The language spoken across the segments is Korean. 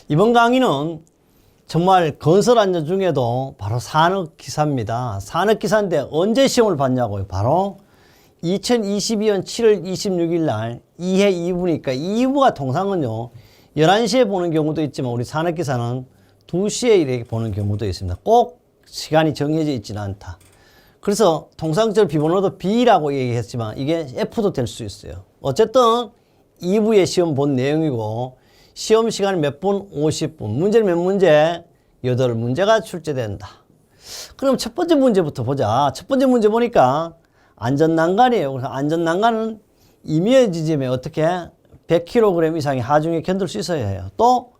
이번 강의는 정말 건설 안전 중에도 바로 산업기사입니다. 산업기사인데 언제 시험을 봤냐고요? 바로 2022년 7월 26일 날 2회 2부니까 2부가 통상은요 11시에 보는 경우도 있지만 우리 산업기사는 2시에 이렇게 보는 경우도 있습니다. 꼭 시간이 정해져 있지는 않다. 그래서 통상적으로 비번호도 B라고 얘기했지만 이게 F도 될 수 있어요. 어쨌든 2부에 시험 본 내용이고 시험 시간이 몇 분? 50분. 문제는 몇 문제? 8문제가 출제된다. 그럼 첫 번째 문제부터 보자. 첫 번째 문제 보니까 안전난간이에요. 그래서 안전난간은 임의의 지점에 어떻게 100kg 이상의 하중에 견딜 수 있어야 해요. 또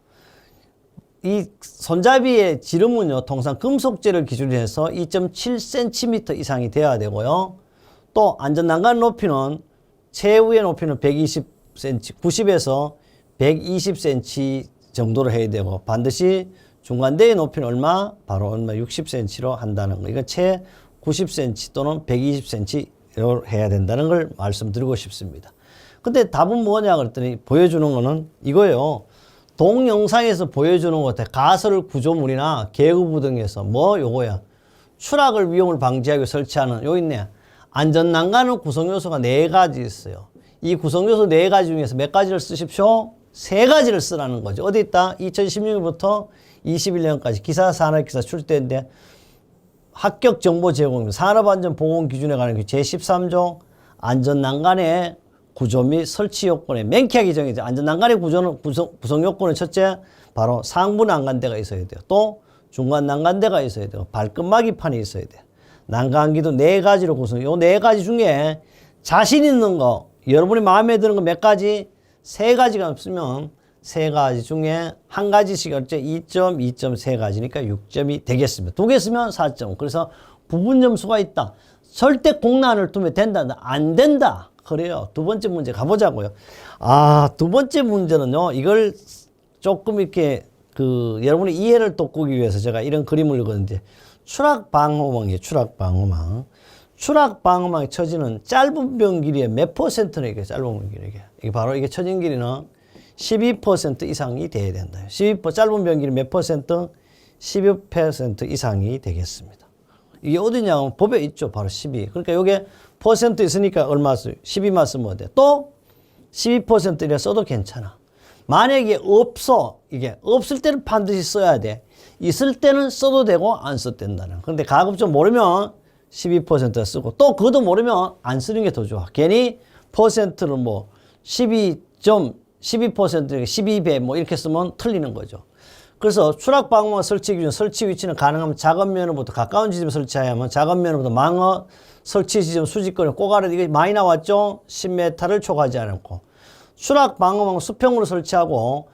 이 손잡이의 지름은요, 통상 금속재를 기준으로 해서 2.7cm 이상이 돼야 되고요. 또 안전난간 높이는 최후의 높이는 120cm, 90에서 120cm 정도로 해야 되고 반드시 중간대의 높이는 얼마? 바로 얼마? 60cm로 한다는 거. 이건 최 90cm 또는 120cm로 해야 된다는 걸 말씀드리고 싶습니다. 근데 답은 뭐냐 그랬더니 보여주는 거는 이거예요. 동영상에서 보여주는 것 같아. 가설 구조물이나 계급부 등에서 뭐 요거야. 추락을 위험을 방지하기 위해 설치하는 요 있네. 안전난간은 구성요소가 4가지 있어요. 이 구성요소 4가지 중에서 몇 가지를 쓰십시오? 3가지를 쓰라는 거죠. 어디 있다? 2016년부터 21년까지 기사 산업기사 출제인데 합격 정보 제공입니다. 산업안전보건기준에 관한 제13조 안전난간의 구조 및 설치 요건에 명쾌하게 정해져. 안전난간의 구조는 구성 요건은 첫째 바로 상부 난간대가 있어야 돼요. 또 중간 난간대가 있어야 돼요. 발끝막이판이 있어야 돼요. 난간기도 4가지로 구성. 요 4가지 중에 자신 있는 거, 여러분이 마음에 드는 거 몇 가지? 3가지가 없으면 3가지 중에 1가지씩 어째 2점, 2점, 3가지니까 6점이 되겠습니다. 2개 쓰면 4점. 그래서 부분 점수가 있다. 절대 공란을 두면 된다. 안 된다. 그래요. 두 번째 문제 가보자고요. 두 번째 문제는요. 이걸 조금 이렇게 여러분의 이해를 돕기 위해서 제가 이런 그림을 그렸는데 추락방호망이에요. 추락방호망. 추락방호망이 처지는 짧은 변 길이의 몇 %는 이게 짧은 변 길이 이게 바로 이게 처진 길이는 12% 이상이 돼야 된다. 12% 짧은 변 길이 몇 %? 12% 이상이 되겠습니다. 이게 어디냐면 법에 있죠. 바로 12. 그러니까 이게 퍼센트 있으니까 얼마 써요? 12만 쓰면 돼. 또 12%를 써도 괜찮아. 만약에 없어. 이게 없을 때는 반드시 써야 돼. 있을 때는 써도 되고 안 써도 된다는. 그런데 가급적 모르면 12% 쓰고 또 그것도 모르면 안 쓰는 게 더 좋아. 괜히 퍼센트를 뭐 12%, 12배 뭐 이렇게 쓰면 틀리는 거죠. 그래서 추락방어망 설치 기준, 설치 위치는 가능하면 작은 면으로부터 가까운 지점에 설치해야 하면 작은 면으로부터 망어 설치 지점 수직거리 꼬가리 이게 많이 나왔죠? 10m를 초과하지 않고. 추락방어망 수평으로 설치하고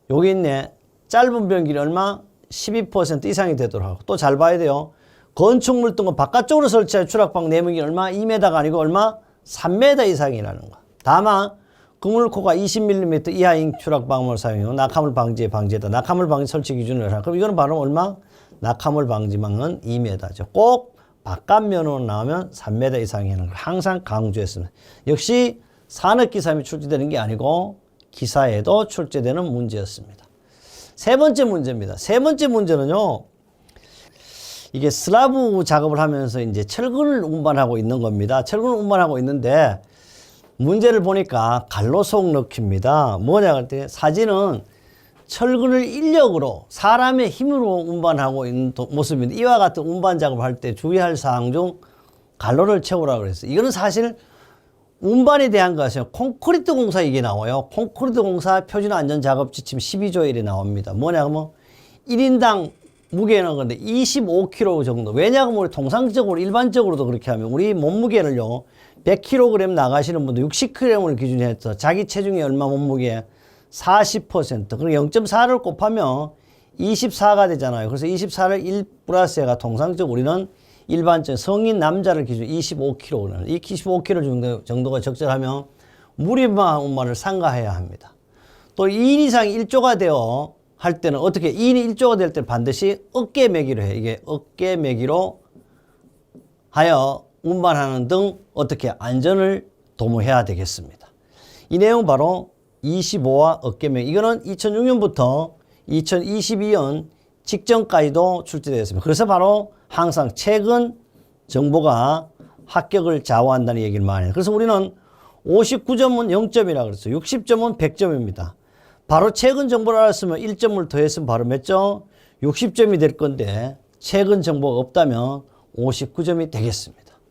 여기 있네. 짧은 변 길이 얼마? 12% 이상이 되도록 하고. 또 잘 봐야 돼요. 건축물 등은 바깥쪽으로 설치한 추락방 내면 길이 얼마? 2m가 아니고 얼마? 3m 이상이라는 거. 다만 그물코가 20mm 이하인 추락방어망을 사용해 낙하물 방지에다. 낙하물 방지 설치 기준을 하라. 그럼 이거는 바로 얼마? 낙하물 방지망은 2m죠. 꼭 바깥면으로 나오면 3m 이상이라는 걸 항상 강조했습니다. 역시 산업기사에 출제되는 게 아니고 기사에도 출제되는 문제였습니다. 세 번째 문제입니다. 세 번째 문제는요. 이게 슬라브 작업을 하면서 이제 철근을 운반하고 있는 겁니다. 철근을 운반하고 있는데 문제를 보니까 갈로속 넣기입니다. 뭐냐 할 때 사진은 철근을 인력으로 사람의 힘으로 운반하고 있는 모습인데 이와 같은 운반 작업을 할 때 주의할 사항 중 갈로를 채우라고 그랬어요. 이거는 사실 운반에 대한 것이요. 콘크리트 공사 이게 나와요. 콘크리트 공사 표준 안전 작업 지침 12조에 이래 나옵니다. 뭐냐면 1인당 무게는 근데 25kg 정도. 왜냐하면 우리 통상적으로 일반적으로도 그렇게 하면 우리 몸무게를요. 100kg 나가시는 분도 60kg을 기준해서 자기 체중이 얼마 몸무게 40%. 그리고 0.4를 곱하면 24가 되잖아요. 그래서 24를 1 플러스 해가 통상적으로 우리는 일반적 성인 남자를 기준 25kg. 이 25kg 정도가 적절하면 무리만 운반을 삼가해야 합니다. 또 2인 이상이 1조가 되어 할 때는 어떻게 2인이 1조가 될 때는 반드시 어깨 매기로 해. 이게 어깨 매기로 하여 운반하는 등 어떻게 안전을 도모해야 되겠습니다. 이 내용 바로 25와 어깨매기. 이거는 2006년부터 2022년 직전까지도 출제되었습니다. 그래서 바로 항상 최근 정보가 합격을 좌우한다는 얘기를 많이 해요. 그래서 우리는 59점은 0점이라고 그랬어요. 60점은 100점입니다. 바로 최근 정보를 알았으면 1점을 더했으면 바로 몇 점? 60점이 될 건데 최근 정보가 없다면 59점이 되겠습니다.